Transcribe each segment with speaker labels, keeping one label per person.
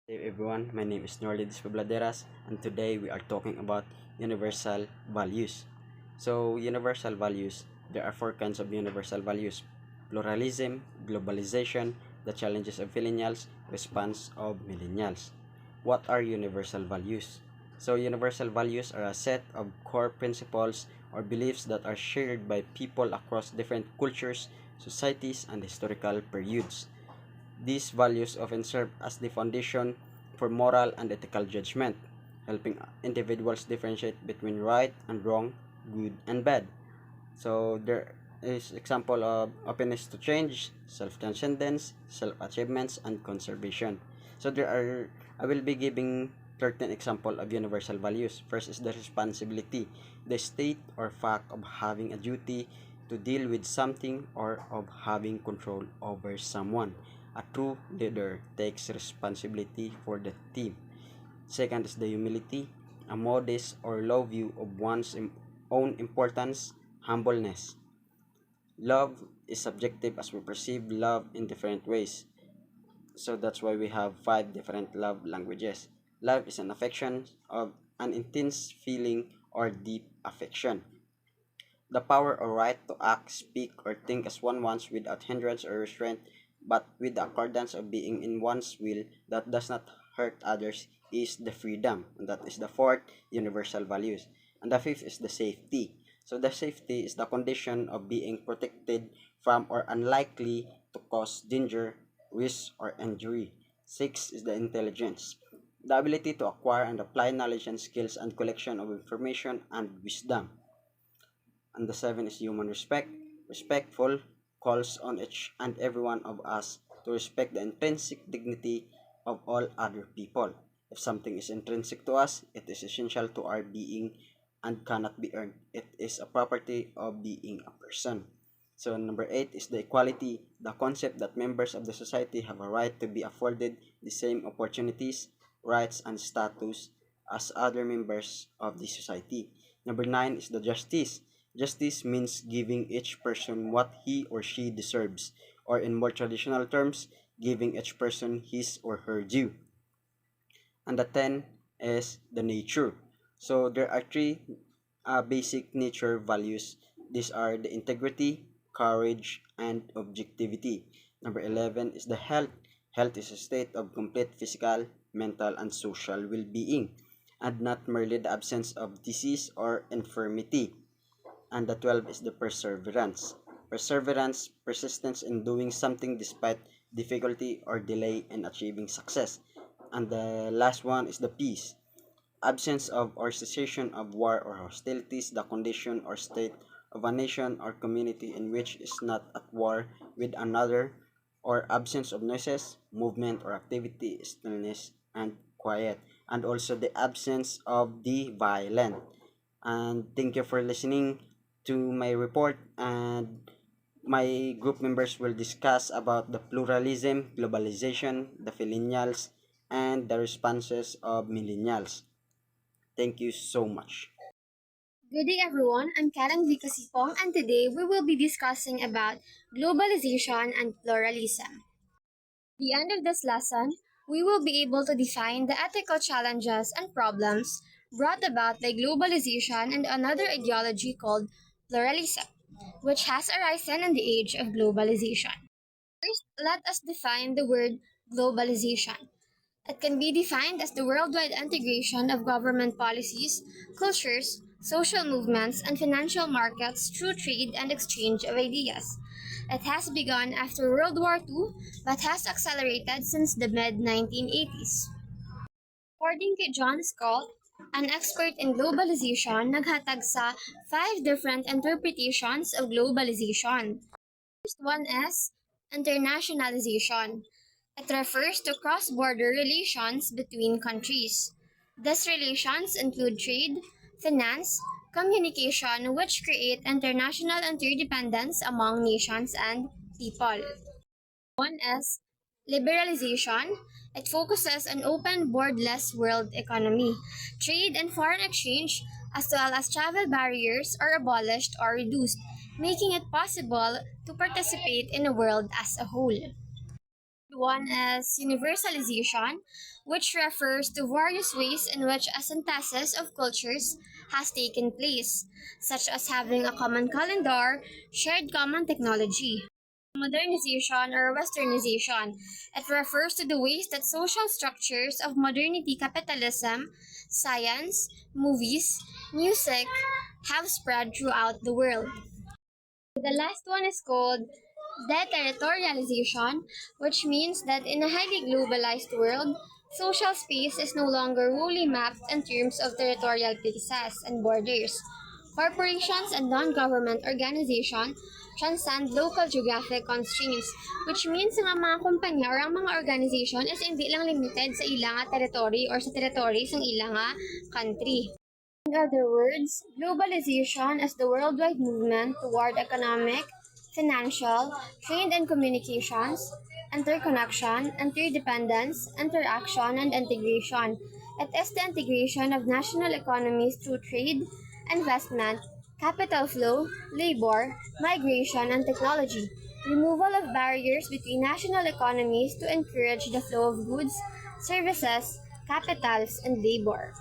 Speaker 1: Hey everyone, my name is Norlidis Pobladeras, and today we are talking about universal values. So, universal values, there are four kinds of universal values: pluralism, globalization, the challenges of Fillenials, response of Millenials. What are universal values? So, universal values are a set of core principles or beliefs that are shared by people across different cultures, societies, and historical periods. These values often serve as the foundation for moral and ethical judgment, helping individuals differentiate between right and wrong, good and bad. So there is example of openness to change, self-transcendence, self-achievements, and conservation. So I will be giving certain example of universal values. First is the responsibility, the state or fact of having a duty to deal with something or of having control over someone. A true leader takes responsibility for the team. Second is the humility, a modest or low view of one's own importance, humbleness. Love is subjective as we perceive love in different ways. So that's why we have five different love languages. Love is an affection of an intense feeling or deep affection. The power or right to act, speak, or think as one wants without hindrance or restraint, but with the accordance of being in one's will that does not hurt others, is the freedom. And that is the fourth universal values. And the fifth is the safety. So the safety is the condition of being protected from or unlikely to cause danger, risk, or injury. Six is the intelligence. The ability to acquire and apply knowledge and skills and collection of information and wisdom. And the seven is human respect. Respectful calls on each and every one of us to respect the intrinsic dignity of all other people. If something is intrinsic to us, it is essential to our being and cannot be earned. It is a property of being a person. So number eight is the equality, the concept that members of the society have a right to be afforded the same opportunities, rights, and status as other members of the society. Number nine is the justice. Justice means giving each person what he or she deserves, or in more traditional terms, giving each person his or her due. And the 10 is the nature. So there are three basic nature values. These are the integrity, courage, and objectivity. Number 11 is the health. Health is a state of complete physical, mental, and social well-being, and not merely the absence of disease or infirmity. And the 12 is the perseverance. Perseverance, persistence in doing something despite difficulty or delay in achieving success. And the last one is the peace. Absence of or cessation of war or hostilities, the condition or state of a nation or community in which is not at war with another, or absence of noises, movement or activity, stillness and quiet, and also the absence of the violent. And thank you for listening to my report, and my group members will discuss about the pluralism, globalization, the Fillenials, and the responses of millennials. Thank you so much.
Speaker 2: Good day everyone, I'm Karen Vicasipong and today we will be discussing about globalization and pluralism. At the end of this lesson, we will be able to define the ethical challenges and problems brought about by globalization and another ideology called pluralism, which has arisen in the age of globalization. First, let us define the word globalization. It can be defined as the worldwide integration of government policies, cultures, social movements, and financial markets through trade and exchange of ideas. It has begun after World War II but has accelerated since the mid 1980s. According to John Scott, an expert in globalization, naghatag sa five different interpretations of globalization. First one is internationalization. It refers to cross-border relations between countries. These relations include trade, finance, communication, which create international interdependence among nations and people. One is liberalization. It focuses on open, borderless world economy. Trade and foreign exchange, as well as travel barriers, are abolished or reduced, making it possible to participate in the world as a whole. one is universalization, which refers to various ways in which a synthesis of cultures has taken place, such as having a common calendar, shared common technology. Modernization or westernization. It refers to the ways that social structures of modernity, capitalism, science, movies, music have spread throughout the world. The last one is called deterritorialization, which means that in a highly globalized world, social space is no longer wholly mapped in terms of territorial places and borders. Corporations and non-government organizations transcend local geographic constraints, which means nga mga kumpanya or ang mga organization is hindi lang limited sa ilang territory or sa territory ng ilang country. In other words, globalization is the worldwide movement toward economic, financial, trade and communications, interconnection, interdependence, interaction, and integration. It is the integration of national economies through trade, investment, capital flow, labor, migration, and technology. Removal of barriers between national economies to encourage the flow of goods, services, capitals, and labor.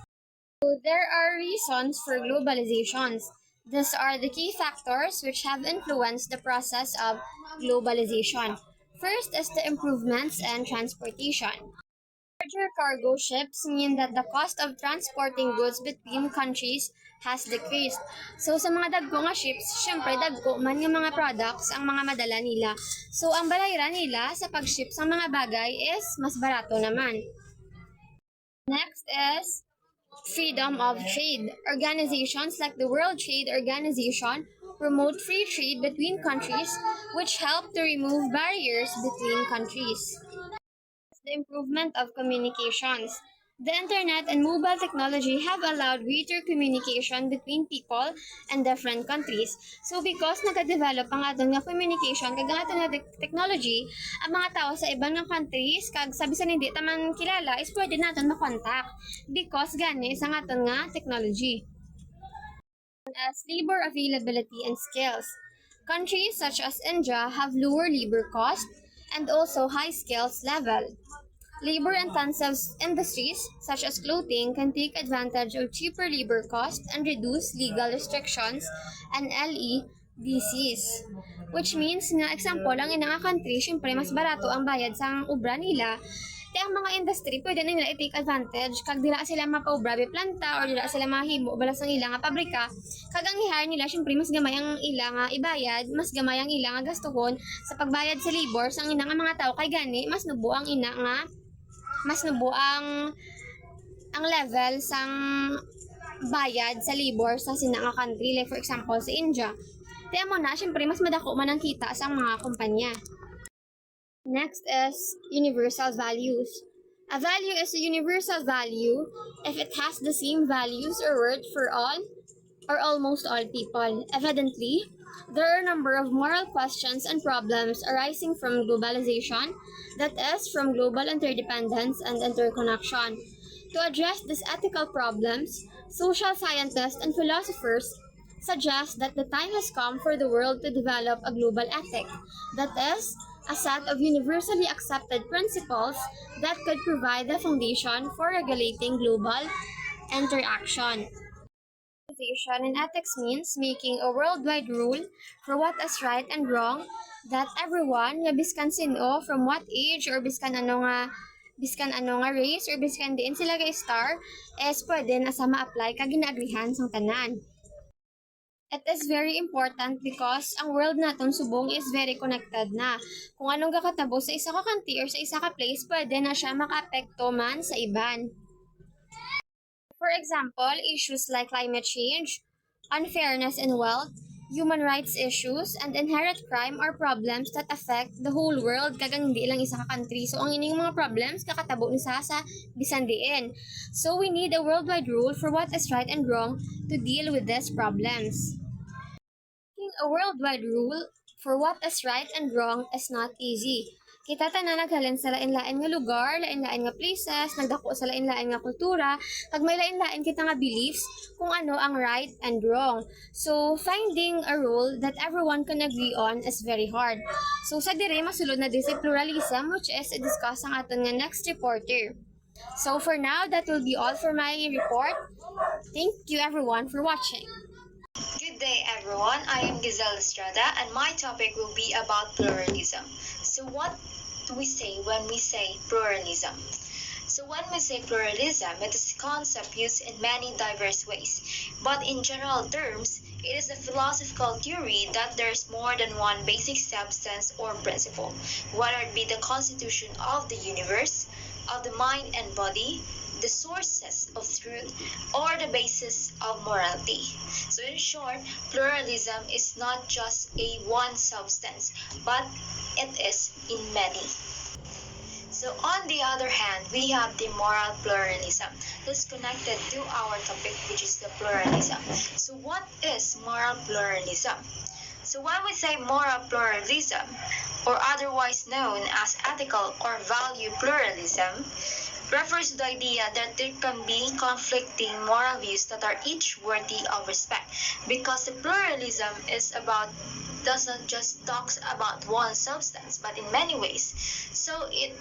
Speaker 2: So there are reasons for globalizations. These are the key factors which have influenced the process of globalization. First is the improvements in transportation. Larger cargo ships mean that the cost of transporting goods between countries has decreased. So sa mga dagko nga ships, syempre dagko man yung mga products ang mga madala nila. So ang bayaran nila sa pag-ship sa mga bagay is mas barato naman. Next is freedom of trade. Organizations like the World Trade Organization promote free trade between countries, which help to remove barriers between countries. The improvement of communications. The internet and mobile technology have allowed greater communication between people and different countries. So because nagadevelop ang atong nga communication kag ang atong nga technology, ang mga tao sa ibang nga countries kag sabi sa hindi taman kilala is pwede naton makontak because gani sa atong nga technology. As labor availability and skills. Countries such as India have lower labor cost and also high skills level. Labor-intensive industries, such as clothing, can take advantage of cheaper labor costs and reduce legal restrictions and LEDCs. Which means, nga example, ang inang country, syempre, mas barato ang bayad sa ubra nila. Kaya ang mga industry, pwede na nila i-take advantage kag dila sila mapaubra bi planta or dila sila mahimo balas ang ilang pabrika. Kag ang i-hire nila, syempre, mas gamay ang ilang ibayad, mas gamay ang ilang gastuhon sa pagbayad sa labor sa inang mga tao kay gani, mas nubo ang ina nga mas nubo ang level sang bayad sa labor sa sinang country. Like for example, sa India. Kaya mo na, syempre, mas madako man ang kita sa mga kumpanya. Next is universal values. A value is a universal value if it has the same values or worth for all or almost all people. Evidently, there are a number of moral questions and problems arising from globalization, that is, from global interdependence and interconnection. To address these ethical problems, social scientists and philosophers suggest that the time has come for the world to develop a global ethic, that is, a set of universally accepted principles that could provide the foundation for regulating global interaction. In ethics means making a worldwide rule for what is right and wrong that everyone, nga biskan sino, from what age or biskan ano nga race or biskan diin sila ga star, is pwede na sa ma-apply kag ginaagrihan sang tanan. It is very important because ang world naton subong is very connected na. Kung anong kakatabo sa isa ka country or sa isa ka place, pwede na siya maka-apekto man sa iban. For example, issues like climate change, unfairness in wealth, human rights issues, and inherent crime are problems that affect the whole world kagang hindi lang isa ka country. So, ang ining mga problems kakatabo ni sa bisan diin. So, we need a worldwide rule for what is right and wrong to deal with these problems. Making a worldwide rule for what is right and wrong is not easy. Kita tanan naghalin sa lain-lain nga lugar, lain-lain nga places, nagdako sa lain-lain nga kultura, kag may lain-lain kita nga beliefs kung ano ang right and wrong. So, finding a rule that everyone can agree on is very hard. So, sa dire masulod na si pluralism, which is discuss ang aton nga next reporter. So, for now, that will be all for my report. Thank you everyone for watching.
Speaker 3: Good day, everyone. I am Giselle Estrada, and my topic will be about pluralism. So, what do we say when we say pluralism? So, when we say pluralism, it is a concept used in many diverse ways. But in general terms, it is a philosophical theory that there is more than one basic substance or principle, whether it be the constitution of the universe, of the mind and body, the sources of truth, or the basis of morality. So in short, pluralism is not just a one substance, but it is in many. So on the other hand, we have the moral pluralism that's connected to our topic, which is the pluralism. So what is moral pluralism? So when we say moral pluralism, or otherwise known as ethical or value pluralism, refers to the idea that there can be conflicting moral views that are each worthy of respect, because the pluralism is about doesn't just talks about one substance but in many ways. So it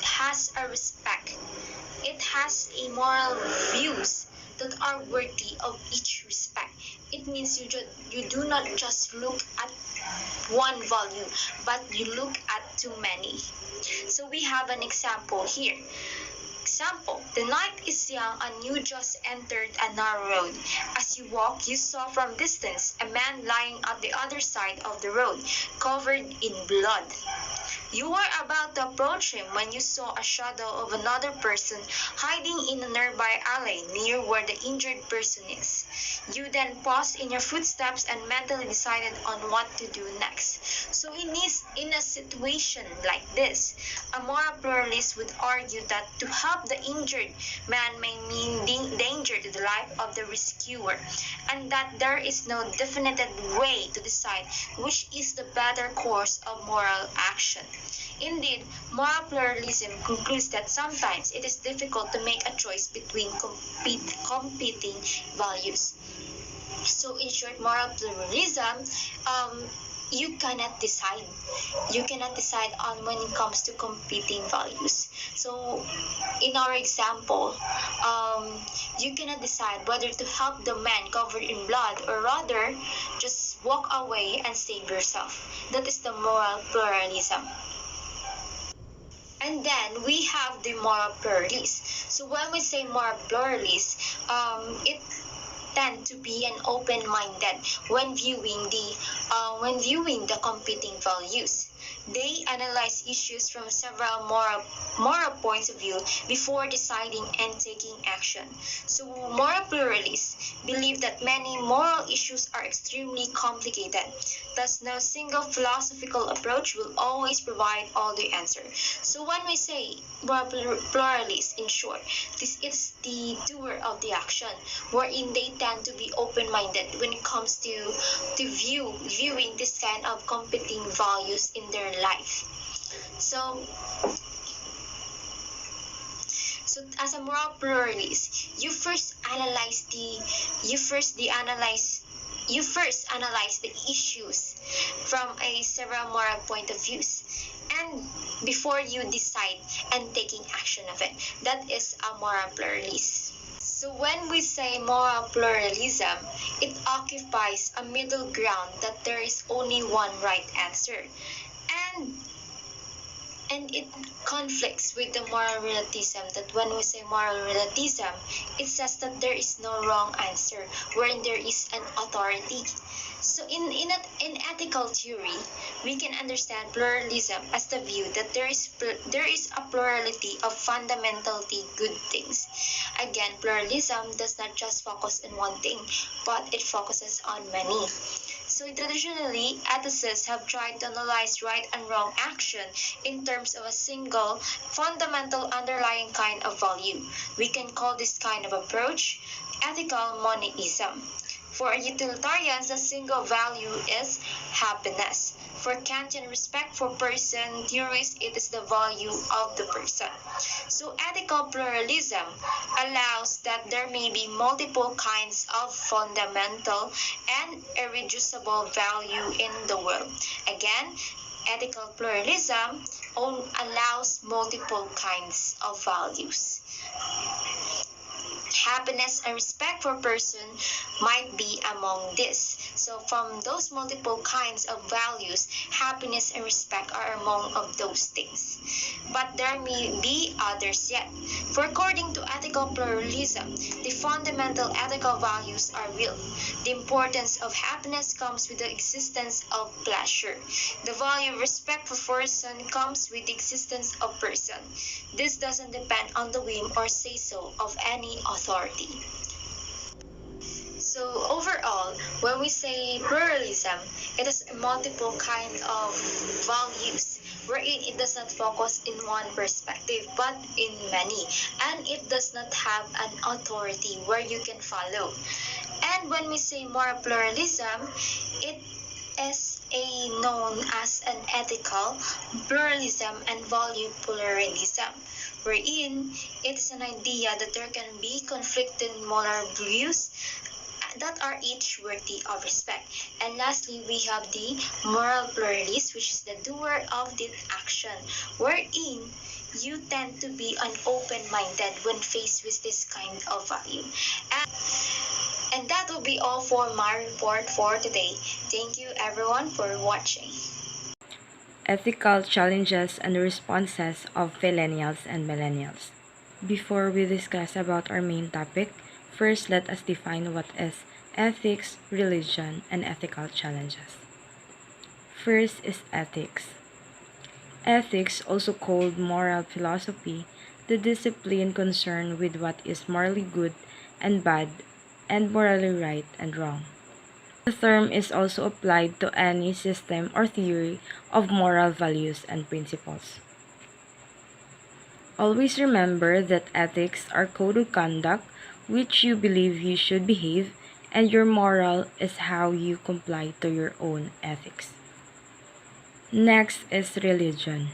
Speaker 3: has a respect, it has a moral views that are worthy of each respect. It means you do not just look at one value, but you look at too many. So we have an example here. Example, the night is young and you just entered a narrow road. As you walk, you saw from distance a man lying at the other side of the road, covered in blood. You were about to approach him when you saw a shadow of another person hiding in a nearby alley near where the injured person is. You then paused in your footsteps and mentally decided on what to do next. So in a situation like this, a moral pluralist would argue that to help the injured man may mean danger to the life of the rescuer, and that there is no definitive way to decide which is the better course of moral action. Indeed, moral pluralism concludes that sometimes it is difficult to make a choice between competing values. So in short, moral pluralism, you cannot decide. You cannot decide on when it comes to competing values. So in our example, you cannot decide whether to help the man covered in blood or rather just walk away and save yourself. That is the moral pluralism. And then we have the moral pluralist. So when we say moral pluralist, it tend to be an open-minded when viewing the competing values. They analyze issues from several moral points of view before deciding and taking action. So moral pluralists believe that many moral issues are extremely complicated. Thus, no single philosophical approach will always provide all the answers. So when we say moral pluralist, in short, this is the doer of the action, wherein they tend to be open-minded when it comes to viewing this kind of competing values in their life. So as a moral pluralist, you first analyze the issues from a several moral point of views, and before you decide and taking action of it. That is a moral pluralist. So when we say moral pluralism, it occupies a middle ground that there is only one right answer. And it conflicts with the moral relativism, that when we say moral relativism, it says that there is no wrong answer, wherein there is an authority. So in ethical theory, we can understand pluralism as the view that there is a plurality of fundamentally good things. Again, pluralism does not just focus on one thing, but it focuses on many. So traditionally, ethicists have tried to analyze right and wrong action in terms of a single, fundamental underlying kind of value. We can call this kind of approach ethical monism. For utilitarians, the single value is happiness. For Kantian respect for person theorists, it is the value of the person. So ethical pluralism allows that there may be multiple kinds of fundamental and irreducible value in the world. Again, ethical pluralism allows multiple kinds of values. Happiness and respect for person might be among this. So from those multiple kinds of values, happiness and respect are among of those things. But there may be others yet. For according to ethical pluralism, the fundamental ethical values are real. The importance of happiness comes with the existence of pleasure. The value of respect for person comes with the existence of person. This doesn't depend on the whim or say-so of any authority. So overall, when we say pluralism, it is multiple kind of values wherein it does not focus in one perspective but in many, and it does not have an authority where you can follow. And when we say moral pluralism, it is known as an ethical pluralism and value pluralism, wherein it is an idea that there can be conflicting moral views that are each worthy of respect. And lastly, we have the moral pluralist, which is the doer of the action, wherein you tend to be an open-minded when faced with this kind of value. And that will be all for my report for today. Thank you everyone for watching.
Speaker 4: Ethical challenges and responses of Fillenials and Millenials. Before we discuss about our main topic, first let us define what is ethics, religion, and ethical challenges. First is ethics. Ethics, also called moral philosophy, the discipline concerned with what is morally good and bad and morally right and wrong. The term is also applied to any system or theory of moral values and principles. Always remember that ethics are code of conduct which you believe you should behave, and your moral is how you comply to your own ethics. Next is religion.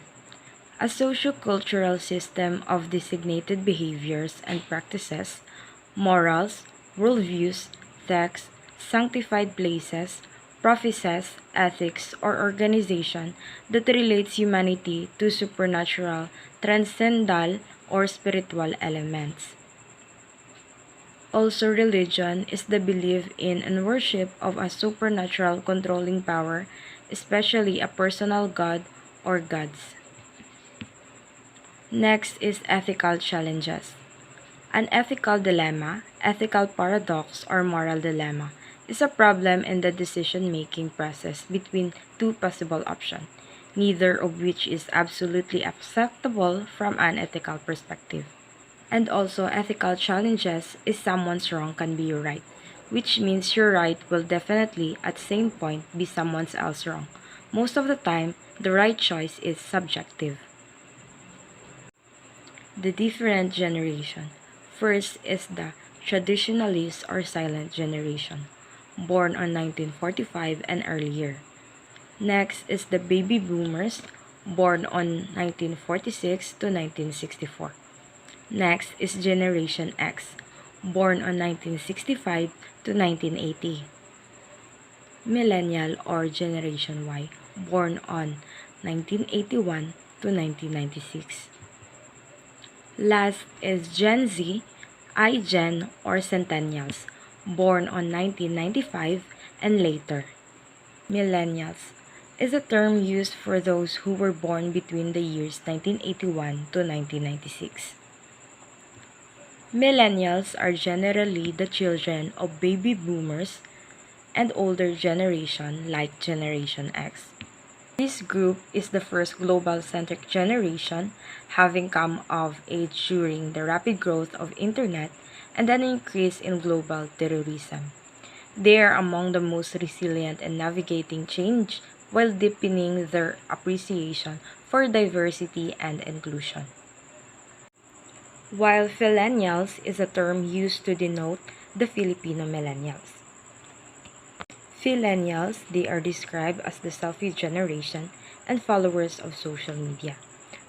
Speaker 4: A socio-cultural system of designated behaviors and practices, morals, worldviews, texts, sanctified places, prophecies, ethics, or organization that relates humanity to supernatural, transcendental, or spiritual elements. Also, religion is the belief in and worship of a supernatural controlling power, especially a personal god or gods. Next is ethical challenges. An ethical dilemma, ethical paradox, or moral dilemma is a problem in the decision-making process between two possible options, neither of which is absolutely acceptable from an ethical perspective. And also, ethical challenges is someone's wrong can be your right, which means your right will definitely at the same point be someone else's wrong. Most of the time, the right choice is subjective. The different generation. First is the traditionalist or silent generation, born on 1945 and earlier. Next is the baby boomers, born on 1946 to 1964. Next is Generation X, born on 1965 to 1980. Millennial or Generation Y, born on 1981 to 1996. Last is Gen Z, iGen or Centennials, born on 1995 and later. Millennials is a term used for those who were born between the years 1981 to 1996. Millennials are generally the children of baby boomers and older generation like Generation X. This group is the first global-centric generation, having come of age during the rapid growth of internet and an increase in global terrorism. They are among the most resilient in navigating change while deepening their appreciation for diversity and inclusion. While Fillenials is a term used to denote the Filipino millennials. Fillenials, they are described as the selfie generation and followers of social media.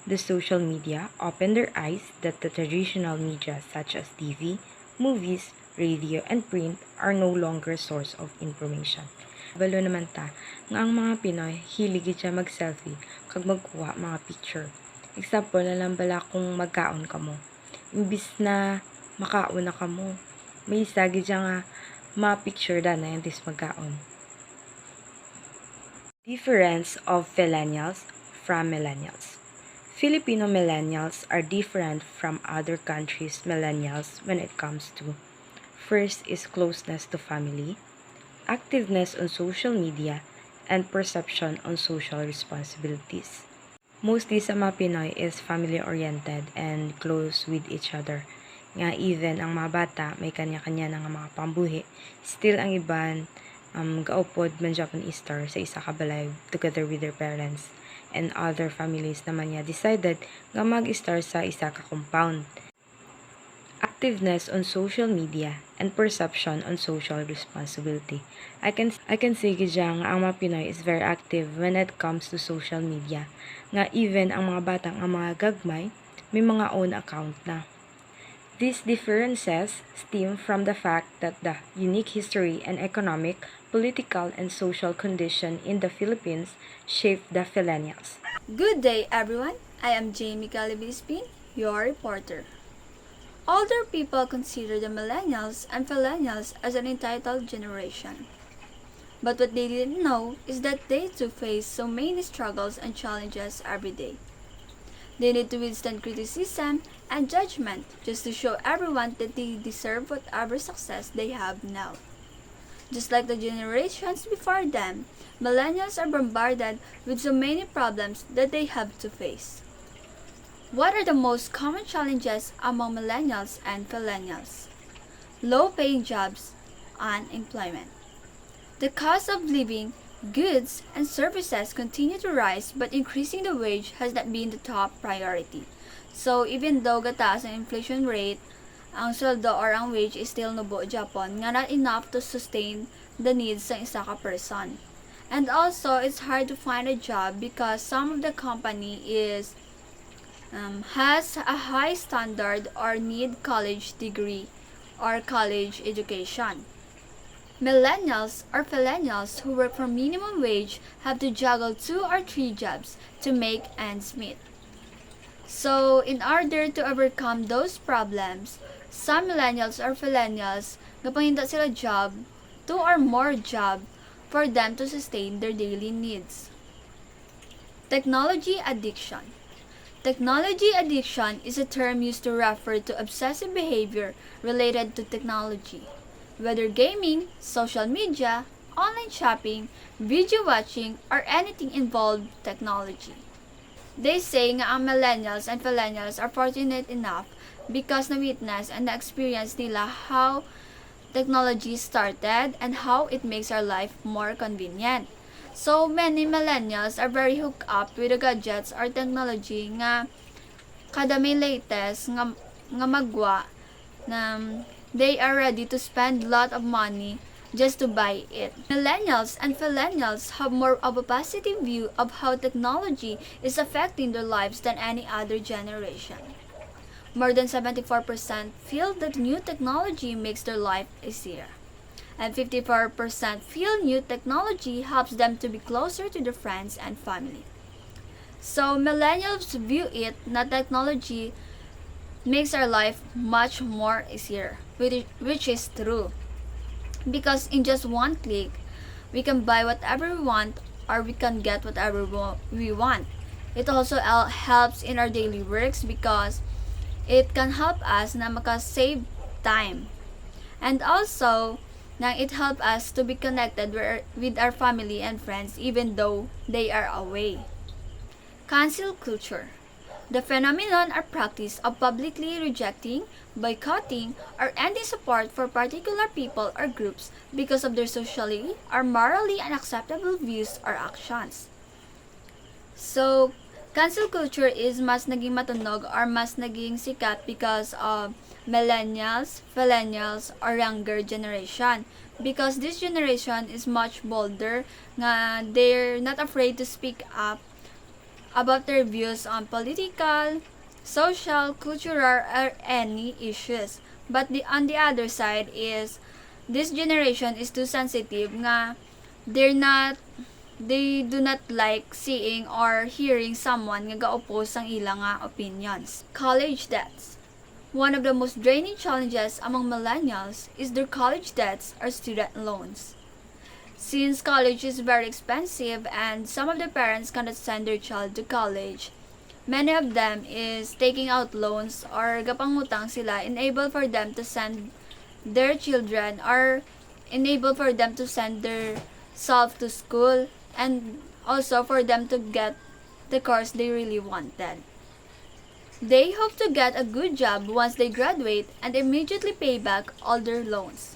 Speaker 4: The social media opened their eyes that the traditional media such as TV, movies, radio, and print are no longer source of information. Balo naman ta, nga ang mga Pinoy, hilig siya mag-selfie kag magkuha mga picture. Example na lang bala kung magkaon ka mo. Imbis na makaon na ka mo, may isagi dyan nga ma-picture da na yung magkaon. Difference of Fillenials from Millennials. Filipino millennials are different from other countries' millennials when it comes to first is closeness to family, activeness on social media, and perception on social responsibilities. Mostly sa mga Pinoy is family-oriented and close with each other. Nga even ang mga bata may kanya-kanya ng mga pambuhi. Still ang iban gaupod man Japan Easter sa isa ka balay together with their parents. And other families naman niya decided nga mag-star sa isa ka compound. Activeness on social media and perception on social responsibility. I can say nga ang mga Pinoy is very active when it comes to social media. Nga even ang mga batang ang mga gagmay may mga own account na. These differences stem from the fact that the unique history and economic, political, and social condition in the Philippines shaped the Fillenials.
Speaker 5: Good day, everyone. I am Jamie Galibispin, your reporter. Older people consider the Millennials and Fillenials as an entitled generation. But what they didn't know is that they too face so many struggles and challenges every day. They need to withstand criticism and judgment just to show everyone that they deserve whatever success they have now. Just like the generations before them, millennials are bombarded with so many problems that they have to face. What are the most common challenges among millennials and fillenials? Low-paying jobs, unemployment. The cost of living, goods, and services continue to rise, but increasing the wage has not been the top priority. So even though gataas ang inflation rate, ang sweldo or ang wage is still nubo Japan nga not enough to sustain the needs ng isa ka person. And also, it's hard to find a job because some of the company has a high standard or need college degree or college education. Millennials or Fillenials who work for minimum wage have to juggle 2 or 3 jobs to make ends meet. So, in order to overcome those problems, some millennials or Fillenials gapanginda sila job, 2 or more job for them to sustain their daily needs. Technology addiction. Technology addiction is a term used to refer to obsessive behavior related to technology. Whether gaming, social media, online shopping, video watching, or anything involved technology. They say nga ang millennials and fillenials are fortunate enough because na-witness and na-experience nila how technology started and how it makes our life more convenient. So many millennials are very hooked up with the gadgets or technology nga kada may latest nga magwa na they are ready to spend a lot of money just to buy it. Millennials and Fillenials have more of a positive view of how technology is affecting their lives than any other generation. More than 74% feel that new technology makes their life easier. And 54% feel new technology helps them to be closer to their friends and family. So millennials view it na technology makes our life much more easier, which is true. Because in just one click, we can buy whatever we want or we can get whatever we want. It also helps in our daily works because it can help us na maka-save time. And also, na it helps us to be connected with our family and friends even though they are away. Cancel culture. The phenomenon or practice of publicly rejecting, boycotting, or ending support for particular people or groups because of their socially or morally unacceptable views or actions. So, Cancel culture is mas naging matunog or mas naging sikat because of millennials, Fillenials, or younger generation. Because this generation is much bolder, nga they're not afraid to speak up about their views on political, social, cultural, or any issues. But on the other side is, this generation is too sensitive nga they do not like seeing or hearing someone nga ga-oppose ang ilang opinions. College debts. One of the most draining challenges among millennials is their college debts or student loans. Since college is very expensive and some of the parents cannot send their child to college, many of them is taking out loans or gapangutang sila enable for them to send their children or enable for them to send their self to school and also for them to get the course they really wanted. They hope to get a good job once they graduate and immediately pay back all their loans.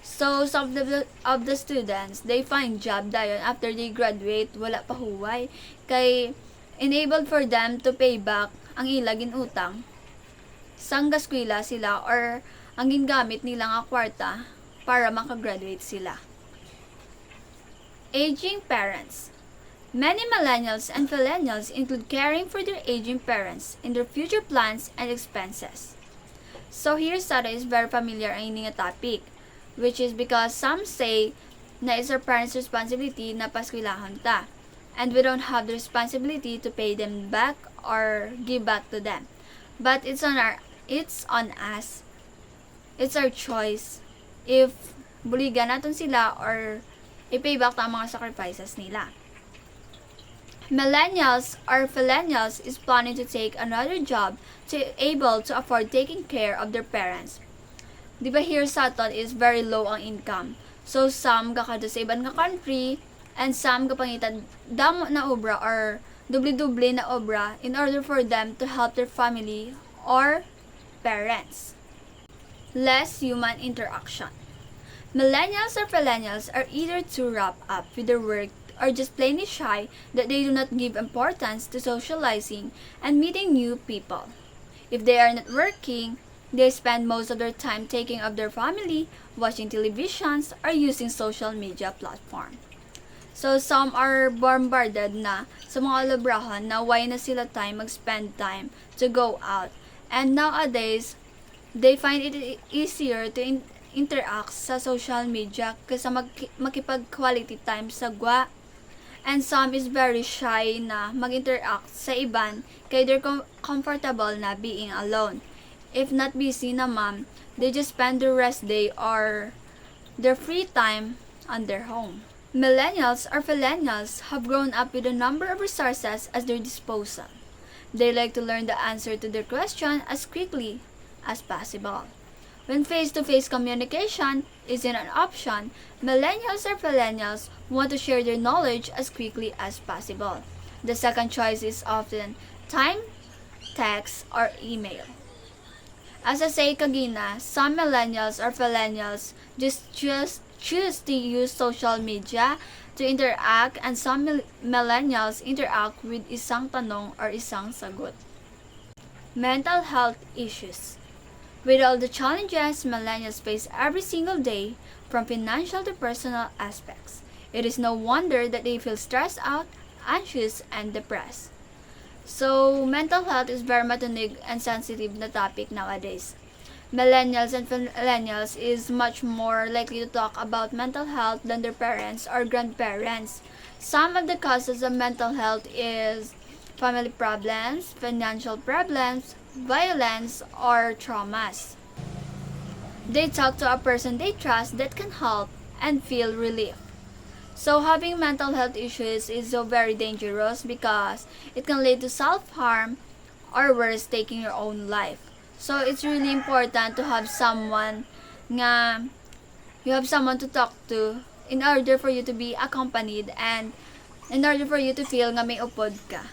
Speaker 5: So some of the students, they find job dayon after they graduate, wala pa huway, kay enabled for them to pay back ang ilagin utang. Sang gaskwela sila or ang gingamit nila nga kwarta para makagraduate sila. Aging parents. Many millennials and Fillenials include caring for their aging parents in their future plans and expenses. So here Sarah is very familiar ang ining topic, which is because some say na it's our parents' responsibility na paskwelahan ta, and we don't have the responsibility to pay them back or give back to them. But it's on us. It's our choice if buligan naton sila or i-pay back ta ang mga sacrifices nila. Millennials or Fillenials is planning to take another job to able to afford taking care of their parents. Di ba here sa aton is very low ang income. So some kakado sa ibang country and some kapangitan damo na obra or dubli-dubli na obra in order for them to help their family or parents. Less human interaction. Millennials or Fillenials are either too wrapped up with their work or just plainly shy that they do not give importance to socializing and meeting new people. If they are not working, they spend most of their time taking of their family, watching televisions, or using social media platform. So some are bombarded na sa mga librahan na why na sila time mag-spend time to go out. And nowadays, they find it easier to interact sa social media kaysa makipag-quality time sa gwa. And some is very shy na mag-interact sa iban kaya they're comfortable na being alone. If not busy naman, they just spend their rest day or their free time on their home. Millennials or Fillenials have grown up with a number of resources at their disposal. They like to learn the answer to their question as quickly as possible. When face-to-face communication isn't an option, millennials or Fillenials want to share their knowledge as quickly as possible. The second choice is often time, text, or email. As I say kagina, some millennials or Fillenials just choose to use social media to interact and some millennials interact with isang tanong or isang sagot. Mental health issues. With all the challenges millennials face every single day, from financial to personal aspects, it is no wonder that they feel stressed out, anxious, and depressed. So, mental health is very matunig and sensitive na topic nowadays. Millennials and Fillenials is much more likely to talk about mental health than their parents or grandparents. Some of the causes of mental health is family problems, financial problems, violence, or traumas. They talk to a person they trust that can help and feel relief. So having mental health issues is so very dangerous because it can lead to self-harm or worse, taking your own life. So it's really important to have someone to talk to in order for you to be accompanied and in order for you to feel nga may upod ka.